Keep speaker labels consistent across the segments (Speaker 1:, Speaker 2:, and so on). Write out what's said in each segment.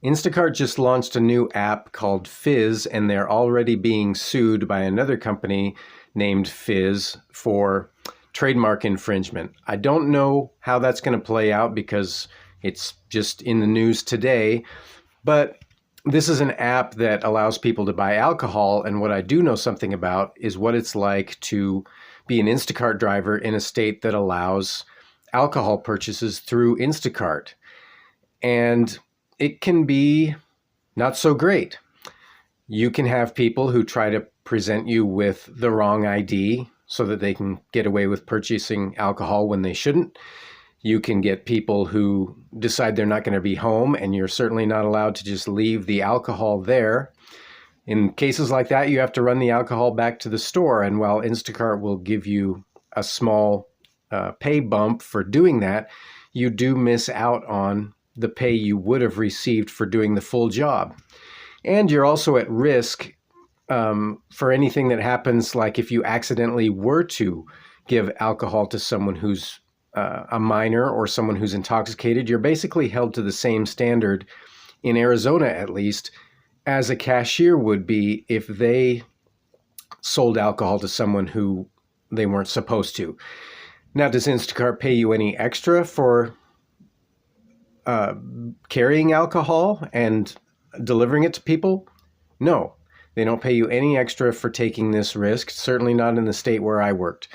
Speaker 1: Instacart just launched a new app called Fizz, and they're already being sued by another company named Fizz for trademark infringement. I don't know how that's going to play out because it's just in the news today, but this is an app that allows people to buy alcohol, and what I do know something about is what it's like to be an Instacart driver in a state that allows alcohol purchases through Instacart. And it can be not so great. You can have people who try to present you with the wrong ID so that they can get away with purchasing alcohol when they shouldn't. You can get people who decide they're not going to be home, and you're certainly not allowed to just leave the alcohol there. In cases like that, you have to run the alcohol back to the store, and while Instacart will give you a small pay bump for doing that, you do miss out on the pay you would have received for doing the full job. And you're also at risk for anything that happens, like if you accidentally were to give alcohol to someone who's a minor or someone who's intoxicated. You're basically held to the same standard, in Arizona at least, as a cashier would be if they sold alcohol to someone who they weren't supposed to. Now, does Instacart pay you any extra for carrying alcohol and delivering it to people? No, they don't pay you any extra for taking this risk, certainly not in the state where I worked.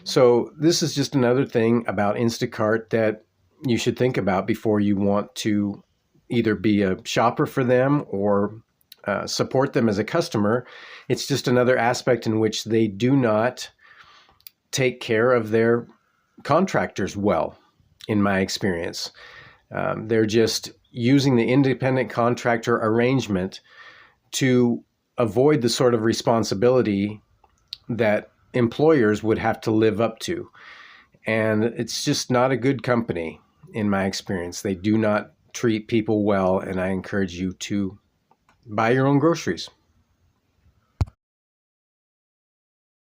Speaker 1: So this is just another thing about Instacart that you should think about before you want to either be a shopper for them or support them as a customer. It's just another aspect in which they do not take care of their contractors well, in my experience. They're just using the independent contractor arrangement to avoid the sort of responsibility that employers would have to live up to. And it's just not a good company, in my experience. They do not treat people well, and I encourage you to buy your own groceries.